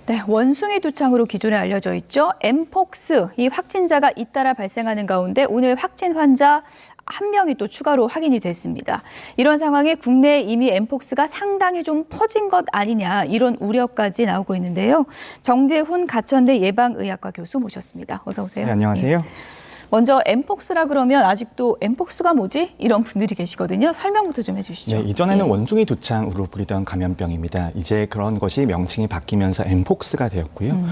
네, 원숭이 두창으로 기존에 알려져 있죠. 엠폭스, 이 확진자가 잇따라 발생하는 가운데 오늘 확진 환자 1명이 또 추가로 확인이 됐습니다. 이런 상황에 국내에 이미 엠폭스가 상당히 좀 퍼진 것 아니냐, 이런 우려까지 나오고 있는데요. 정재훈 가천대 예방의학과 교수 모셨습니다. 어서 오세요. 네, 안녕하세요. 네. 먼저 엠폭스라 그러면 아직도 엠폭스가 뭐지? 이런 분들이 계시거든요. 설명부터 좀 해주시죠. 네, 이전에는 원숭이 두창으로 불리던 감염병입니다. 이제 그런 것이 명칭이 바뀌면서 엠폭스가 되었고요.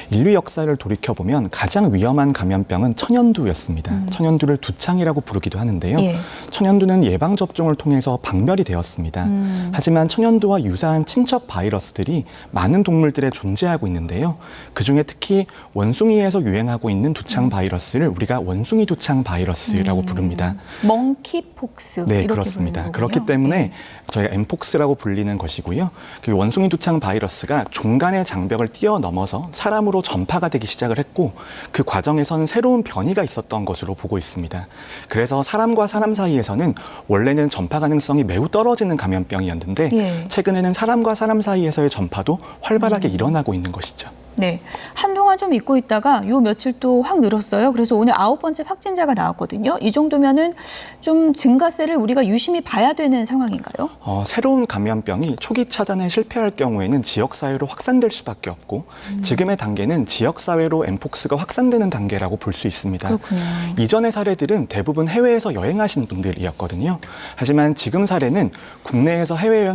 인류 역사를 돌이켜보면 가장 위험한 감염병은 천연두였습니다. 천연두를 두창이라고 부르기도 하는데요. 예. 천연두는 예방접종을 통해서 박멸이 되었습니다. 하지만 천연두와 유사한 친척 바이러스들이 많은 동물들에 존재하고 있는데요. 그중에 특히 원숭이에서 유행하고 있는 두창 바이러스를 우리가 원숭이 두창 바이러스라고 부릅니다. 멍키폭스. 네, 이렇게 그렇습니다. 부르는 그렇기 거군요. 때문에 네. 저희가 엠폭스라고 불리는 것이고요. 그 원숭이 두창 바이러스가 종간의 장벽을 뛰어넘어서 사람으로 전파가 되기 시작을 했고, 그 과정에서는 새로운 변이가 있었던 것으로 보고 있습니다. 그래서 사람과 사람 사이에서는 원래는 전파 가능성이 매우 떨어지는 감염병이었는데 예. 최근에는 사람과 사람 사이에서의 전파도 활발하게 일어나고 있는 것이죠. 네, 한동안 좀 잊고 있다가 요 며칠 또 확 늘었어요. 그래서 오늘 9번째 확진자가 나왔거든요. 이 정도면은 좀 증가세를 우리가 유심히 봐야 되는 상황인가요? 새로운 감염병이 초기 차단에 실패할 경우에는 지역사회로 확산될 수밖에 없고 지금의 단계는 지역사회로 엠폭스가 확산되는 단계라고 볼 수 있습니다. 그렇군요. 이전의 사례들은 대부분 해외에서 여행하신 분들이었거든요. 하지만 지금 사례는 국내에서 해외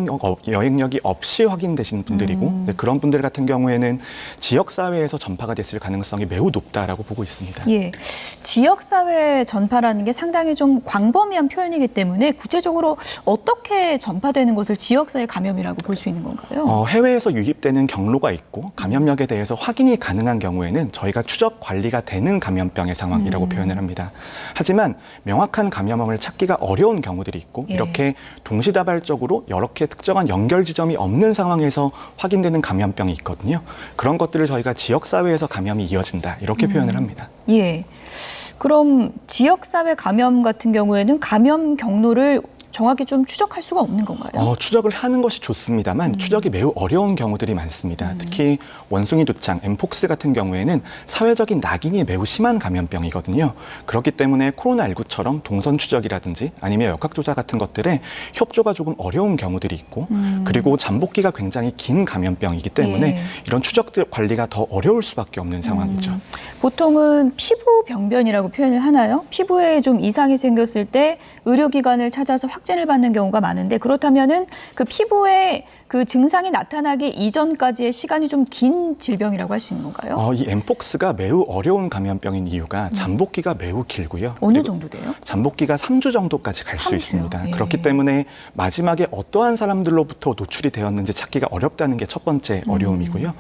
여행력이 없이 확인되신 분들이고 그런 분들 같은 경우에는 지역사회에서 전파가 됐을 가능성이 매우 높다라고 보고 있습니다. 예, 지역사회 전파라는 게 상당히 좀 광범위한 표현이기 때문에 구체적으로 어떻게 전파되는 것을 지역사회 감염이라고 볼 수 있는 건가요? 해외에서 유입되는 경로가 있고 감염력에 대해서 확인이 가능한 경우에는 저희가 추적 관리가 되는 감염병의 상황이라고 표현을 합니다. 하지만 명확한 감염원을 찾기가 어려운 경우들이 있고 예. 이렇게 동시다발적으로 여러 개 특정한 연결 지점이 없는 상황에서 확인되는 감염병이 있거든요. 그런 것들을 저희가 지역사회에서 감염이 이어진다 이렇게 표현을 합니다. 예. 그럼 지역사회 감염 같은 경우에는 감염 경로를 정확히 좀 추적할 수가 없는 건가요? 추적을 하는 것이 좋습니다만 추적이 매우 어려운 경우들이 많습니다. 특히 원숭이 두창, 엠폭스 같은 경우에는 사회적인 낙인이 매우 심한 감염병이거든요. 그렇기 때문에 코로나19처럼 동선 추적이라든지 아니면 역학조사 같은 것들에 협조가 조금 어려운 경우들이 있고 그리고 잠복기가 굉장히 긴 감염병이기 때문에 예. 이런 추적 관리가 더 어려울 수밖에 없는 상황이죠. 보통은 피부 병변이라고 표현을 하나요? 피부에 좀 이상이 생겼을 때 의료기관을 찾아서 확진을 받는 경우가 많은데 그렇다면은 그 피부에 그 증상이 나타나기 이전까지의 시간이 좀 긴 질병이라고 할 수 있는 건가요? 이 엠폭스가 매우 어려운 감염병인 이유가 잠복기가 매우 길고요. 어느 정도 돼요? 잠복기가 3주 정도까지 갈 수 3주요? 있습니다. 예. 그렇기 때문에 마지막에 어떠한 사람들로부터 노출이 되었는지 찾기가 어렵다는 게 첫 번째 어려움이고요.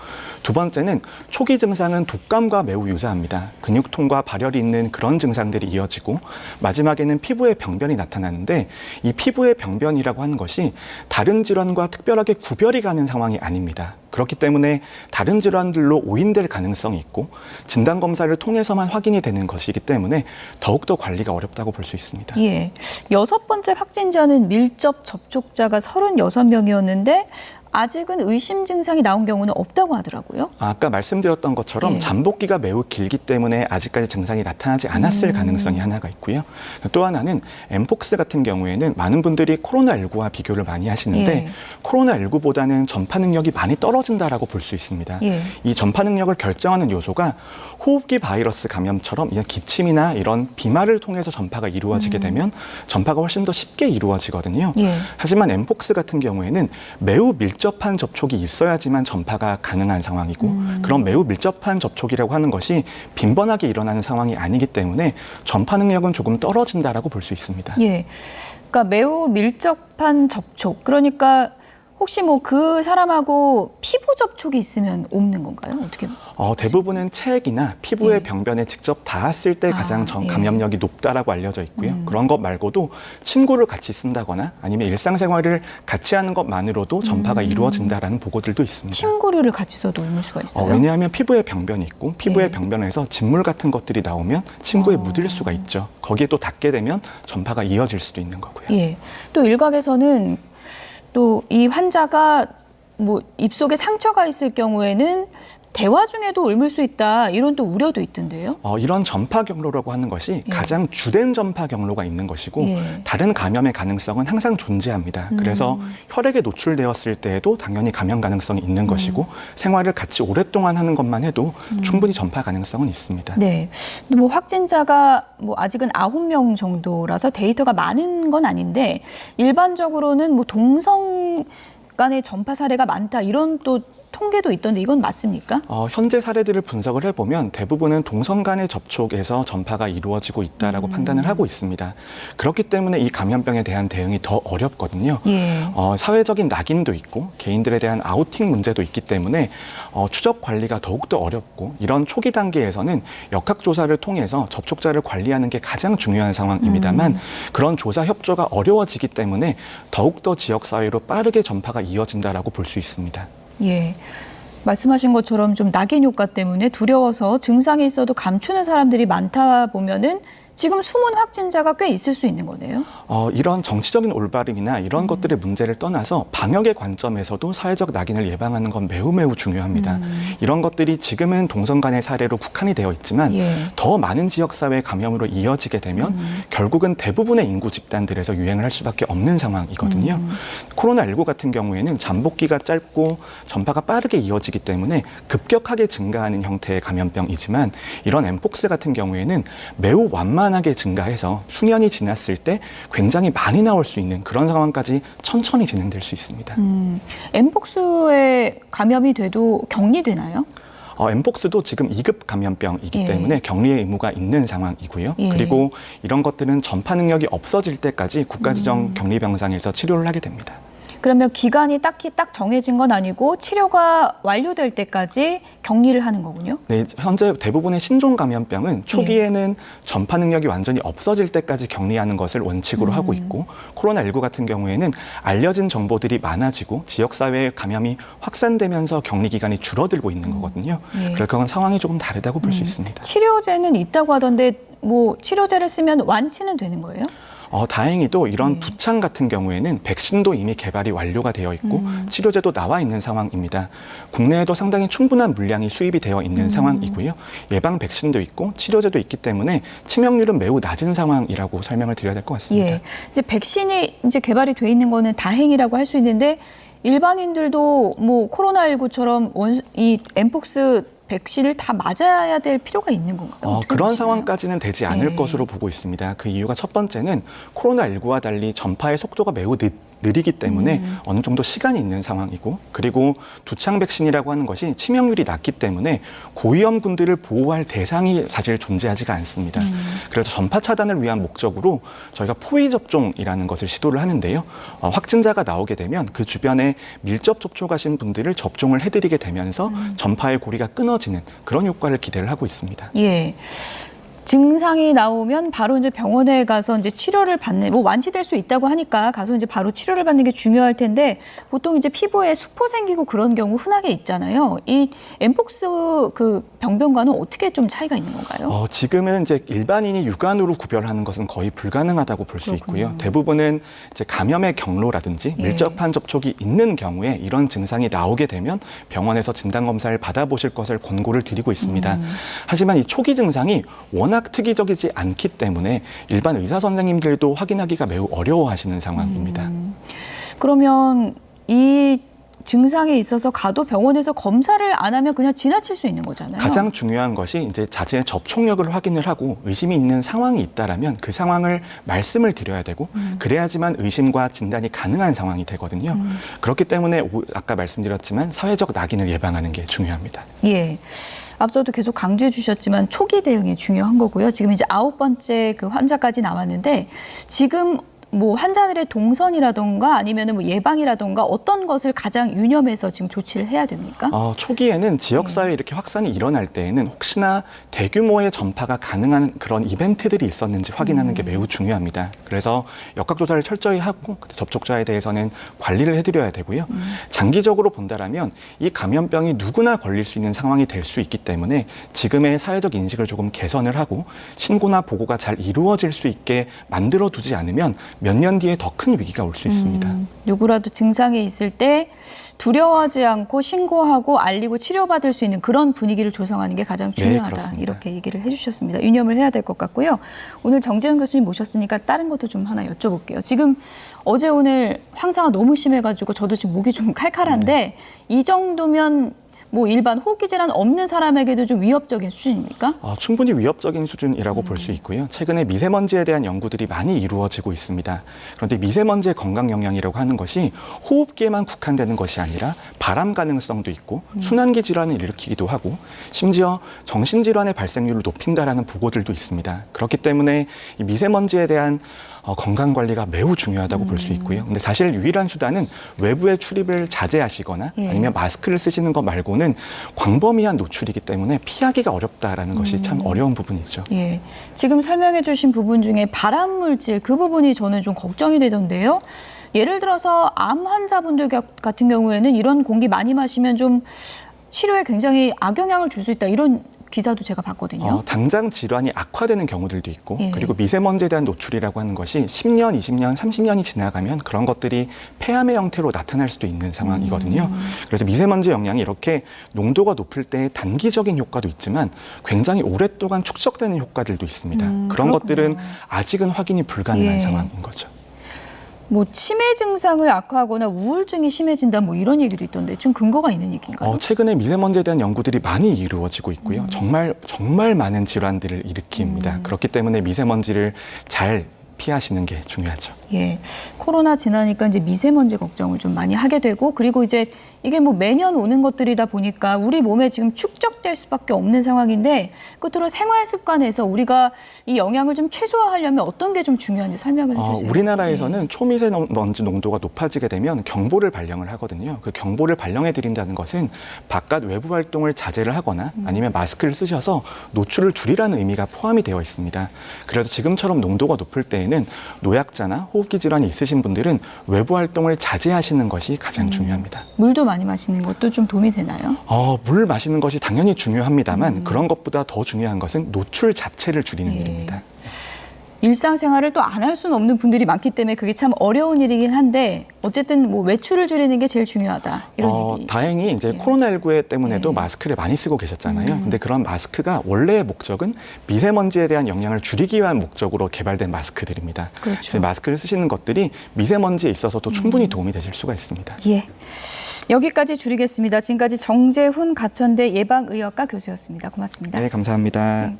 두 번째는 초기 증상은 독감과 매우 유사합니다. 근육통과 발열이 있는 그런 증상들이 이어지고 마지막에는 피부에 병변이 나타나는데 이 피부의 병변이라고 하는 것이 다른 질환과 특별하게 구별이 가는 상황이 아닙니다. 그렇기 때문에 다른 질환들로 오인될 가능성이 있고 진단검사를 통해서만 확인이 되는 것이기 때문에 더욱더 관리가 어렵다고 볼 수 있습니다. 예. 6번째 확진자는 밀접 접촉자가 36명이었는데 아직은 의심 증상이 나온 경우는 없다고 하더라고요. 아까 말씀드렸던 것처럼 예. 잠복기가 매우 길기 때문에 아직까지 증상이 나타나지 않았을 가능성이 하나가 있고요. 또 하나는 엠폭스 같은 경우에는 많은 분들이 코로나19와 비교를 많이 하시는데 예. 코로나19보다는 전파 능력이 많이 떨어진다라고 볼 수 있습니다. 예. 이 전파 능력을 결정하는 요소가 호흡기 바이러스 감염처럼 이런 기침이나 이런 비말을 통해서 전파가 이루어지게 되면 전파가 훨씬 더 쉽게 이루어지거든요. 예. 하지만 엠폭스 같은 경우에는 매우 밀접한 접촉이 있어야지만 전파가 가능한 상황이고 그런 매우 밀접한 접촉이라고 하는 것이 빈번하게 일어나는 상황이 아니기 때문에 전파 능력은 조금 떨어진다라고 볼 수 있습니다. 예. 그러니까 매우 밀접한 접촉. 그러니까 혹시 뭐 그 사람하고 피부 접촉이 있으면 없는 건가요? 어떻게? 대부분은 체액이나 피부의 예. 병변에 직접 닿았을 때 가장 예. 감염력이 높다라고 알려져 있고요. 그런 것 말고도 침구를 같이 쓴다거나 아니면 일상생활을 같이 하는 것만으로도 전파가 이루어진다라는 보고들도 있습니다. 침구류를 같이 써도 옮을 수가 있어요? 왜냐하면 피부에 병변이 있고 피부의 예. 병변에서 진물 같은 것들이 나오면 침구에 묻을 수가 있죠. 거기에 또 닿게 되면 전파가 이어질 수도 있는 거고요. 예. 또 일각에서는 또 이 환자가 뭐 입속에 상처가 있을 경우에는 대화 중에도 옮을 수 있다 이런 또 우려도 있던데요. 이런 전파 경로라고 하는 것이 예. 가장 주된 전파 경로가 있는 것이고 예. 다른 감염의 가능성은 항상 존재합니다. 그래서 혈액에 노출되었을 때에도 당연히 감염 가능성이 있는 것이고 생활을 같이 오랫동안 하는 것만 해도 충분히 전파 가능성은 있습니다. 네. 근데 뭐 확진자가 뭐 아직은 9명 정도라서 데이터가 많은 건 아닌데 일반적으로는 뭐 동성 간의 전파 사례가 많다 이런 또 통계도 있던데 이건 맞습니까? 현재 사례들을 분석을 해보면 대부분은 동성 간의 접촉에서 전파가 이루어지고 있다라고 판단을 하고 있습니다. 그렇기 때문에 이 감염병에 대한 대응이 더 어렵거든요. 예. 사회적인 낙인도 있고 개인들에 대한 아우팅 문제도 있기 때문에 추적 관리가 더욱더 어렵고 이런 초기 단계에서는 역학조사를 통해서 접촉자를 관리하는 게 가장 중요한 상황입니다만 그런 조사 협조가 어려워지기 때문에 더욱더 지역사회로 빠르게 전파가 이어진다라고 볼 수 있습니다. 예. 말씀하신 것처럼 좀 낙인 효과 때문에 두려워서 증상이 있어도 감추는 사람들이 많다 보면은 지금 숨은 확진자가 꽤 있을 수 있는 거네요. 이런 정치적인 올바름이나 이런 것들의 문제를 떠나서 방역의 관점에서도 사회적 낙인을 예방하는 건 매우 중요합니다. 이런 것들이 지금은 동성 간의 사례로 국한이 되어 있지만 예. 더 많은 지역사회 감염으로 이어지게 되면 결국은 대부분의 인구 집단들에서 유행을 할 수밖에 없는 상황이거든요. 코로나19 같은 경우에는 잠복기가 짧고 전파가 빠르게 이어지기 때문에 급격하게 증가하는 형태의 감염병이지만 이런 엠폭스 같은 경우에는 매우 완만하게 증가해서 수년이 지났을 때 굉장히 많이 나올 수 있는 그런 상황까지 천천히 진행될 수 있습니다. 엠폭스에 감염이 돼도 격리되나요? 엠폭스도 지금 2급 감염병이기 예. 때문에 격리의 의무가 있는 상황이고요. 예. 그리고 이런 것들은 전파 능력이 없어질 때까지 국가지정 격리병상에서 치료를 하게 됩니다. 그러면 기간이 딱히 딱 정해진 건 아니고 치료가 완료될 때까지 격리를 하는 거군요. 네, 현재 대부분의 신종 감염병은 초기에는 전파 능력이 완전히 없어질 때까지 격리하는 것을 원칙으로 하고 있고 코로나19 같은 경우에는 알려진 정보들이 많아지고 지역사회의 감염이 확산되면서 격리 기간이 줄어들고 있는 거거든요. 예. 그래서 그건 상황이 조금 다르다고 볼 수 있습니다. 치료제는 있다고 하던데 뭐 치료제를 쓰면 완치는 되는 거예요? 다행히도 이런 네. 두창 같은 경우에는 백신도 이미 개발이 완료가 되어 있고 치료제도 나와 있는 상황입니다. 국내에도 상당히 충분한 물량이 수입이 되어 있는 상황이고요. 예방 백신도 있고 치료제도 있기 때문에 치명률은 매우 낮은 상황이라고 설명을 드려야 될 것 같습니다. 예. 이제 백신이 이제 개발이 돼 있는 거는 다행이라고 할 수 있는데 일반인들도 뭐 코로나19처럼 이 엠폭스 백신을 다 맞아야 될 필요가 있는 건가요? 어떻게 그런 보시나요? 상황까지는 되지 않을 예. 것으로 보고 있습니다. 그 이유가 첫 번째는 코로나19와 달리 전파의 속도가 매우 느리기 때문에 어느 정도 시간이 있는 상황이고 그리고 두창 백신이라고 하는 것이 치명률이 낮기 때문에 고위험군들을 보호할 대상이 사실 존재하지가 않습니다. 그래서 전파 차단을 위한 목적으로 저희가 포위 접종이라는 것을 시도를 하는데요. 확진자가 나오게 되면 그 주변에 밀접 접촉하신 분들을 접종을 해드리게 되면서 전파의 고리가 끊어지는 그런 효과를 기대를 하고 있습니다. 예. 증상이 나오면 바로 이제 병원에 가서 이제 치료를 받는, 뭐 완치될 수 있다고 하니까 가서 이제 바로 치료를 받는 게 중요할 텐데 보통 이제 피부에 수포 생기고 그런 경우 흔하게 있잖아요. 이 엠폭스 그 병변과는 어떻게 좀 차이가 있는 건가요? 지금은 이제 일반인이 육안으로 구별하는 것은 거의 불가능하다고 볼 수 있고요. 대부분은 이제 감염의 경로라든지 예. 밀접한 접촉이 있는 경우에 이런 증상이 나오게 되면 병원에서 진단 검사를 받아보실 것을 권고를 드리고 있습니다. 하지만 이 초기 증상이 워낙 특이적이지 않기 때문에 일반 의사 선생님들도 확인하기가 매우 어려워하시는 상황입니다. 그러면 이 증상에 있어서 가도 병원에서 검사를 안 하면 그냥 지나칠 수 있는 거잖아요. 가장 중요한 것이 이제 자신의 접촉력을 확인을 하고 의심이 있는 상황이 있다라면 그 상황을 말씀을 드려야 되고 그래야지만 의심과 진단이 가능한 상황이 되거든요. 그렇기 때문에 아까 말씀드렸지만 사회적 낙인을 예방하는 게 중요합니다. 예. 앞서도 계속 강조해 주셨지만 초기 대응이 중요한 거고요. 지금 이제 9번째 그 환자까지 나왔는데 지금 뭐 환자들의 동선이라던가 아니면은 뭐 예방이라던가 어떤 것을 가장 유념해서 지금 조치를 해야 됩니까? 초기에는 지역사회에 이렇게 확산이 일어날 때에는 혹시나 대규모의 전파가 가능한 그런 이벤트들이 있었는지 확인하는 게 매우 중요합니다. 그래서 역학조사를 철저히 하고 접촉자에 대해서는 관리를 해드려야 되고요. 장기적으로 본다라면 이 감염병이 누구나 걸릴 수 있는 상황이 될 수 있기 때문에 지금의 사회적 인식을 조금 개선을 하고 신고나 보고가 잘 이루어질 수 있게 만들어두지 않으면 몇 년 뒤에 더 큰 위기가 올 수 있습니다. 누구라도 증상이 있을 때 두려워하지 않고 신고하고 알리고 치료받을 수 있는 그런 분위기를 조성하는 게 가장 중요하다. 그렇습니다. 이렇게 얘기를 해주셨습니다. 유념을 해야 될 것 같고요. 오늘 정재훈 교수님 모셨으니까 다른 것도 좀 하나 여쭤볼게요. 지금 어제 오늘 황사가 너무 심해가지고 저도 지금 목이 좀 칼칼한데 이 정도면 뭐 일반 호흡기 질환 없는 사람에게도 좀 위협적인 수준입니까? 충분히 위협적인 수준이라고 볼 수 있고요. 최근에 미세먼지에 대한 연구들이 많이 이루어지고 있습니다. 그런데 미세먼지의 건강 영향이라고 하는 것이 호흡기에만 국한되는 것이 아니라 발암 가능성도 있고 순환기 질환을 일으키기도 하고 심지어 정신질환의 발생률을 높인다라는 보고들도 있습니다. 그렇기 때문에 이 미세먼지에 대한 건강 관리가 매우 중요하다고 볼 수 있고요. 근데 사실 유일한 수단은 외부의 출입을 자제하시거나 아니면 마스크를 쓰시는 것 말고는 광범위한 노출이기 때문에 피하기가 어렵다라는 것이 참 어려운 부분이죠. 예. 지금 설명해 주신 부분 중에 발암 물질 그 부분이 저는 좀 걱정이 되던데요. 예를 들어서 암 환자분들 같은 경우에는 이런 공기 많이 마시면 좀 치료에 굉장히 악영향을 줄 수 있다. 이런 기사도 제가 봤거든요. 당장 질환이 악화되는 경우들도 있고 그리고 미세먼지에 대한 노출이라고 하는 것이 10년, 20년, 30년이 지나가면 그런 것들이 폐암의 형태로 나타날 수도 있는 상황이거든요. 그래서 미세먼지 영향이 이렇게 농도가 높을 때 단기적인 효과도 있지만 굉장히 오랫동안 축적되는 효과들도 있습니다. 그런 그렇구나. 것들은 아직은 확인이 불가능한 상황인 거죠. 뭐 치매 증상을 악화하거나 우울증이 심해진다 뭐 이런 얘기도 있던데 좀 근거가 있는 얘기인가요? 최근에 미세먼지에 대한 연구들이 많이 이루어지고 있고요. 정말 많은 질환들을 일으킵니다. 그렇기 때문에 미세먼지를 잘 피하시는 게 중요하죠. 예, 코로나 지나니까 이제 미세먼지 걱정을 좀 많이 하게 되고 그리고 이제 이게 뭐 매년 오는 것들이다 보니까 우리 몸에 지금 축적될 수밖에 없는 상황인데 끝으로 생활 습관에서 우리가 이 영향을 좀 최소화하려면 어떤 게 좀 중요한지 설명을 해주세요. 우리나라에서는 초미세먼지 농도가 높아지게 되면 경보를 발령을 하거든요. 그 경보를 발령해 드린다는 것은 바깥 외부 활동을 자제를 하거나 아니면 마스크를 쓰셔서 노출을 줄이라는 의미가 포함이 되어 있습니다. 그래서 지금처럼 농도가 높을 때에는 노약자나 호흡기 질환이 있으신 분들은 외부 활동을 자제하시는 것이 가장 중요합니다. 물도 많이 마시는 것도 좀 도움이 되나요? 물 마시는 것이 당연히 중요합니다만 그런 것보다 더 중요한 것은 노출 자체를 줄이는 일입니다. 일상생활을 또 안 할 수는 없는 분들이 많기 때문에 그게 참 어려운 일이긴 한데 어쨌든 뭐 외출을 줄이는 게 제일 중요하다 이런 얘기. 다행히 이제 코로나19 때문에도 마스크를 많이 쓰고 계셨잖아요. 근데 그런 마스크가 원래의 목적은 미세먼지에 대한 영향을 줄이기 위한 목적으로 개발된 마스크들입니다. 그렇죠. 마스크를 쓰시는 것들이 미세먼지에 있어서도 충분히 도움이 되실 수가 있습니다. 예. 여기까지 줄이겠습니다. 지금까지 정재훈 가천대 예방의학과 교수였습니다. 고맙습니다. 네, 감사합니다. 네.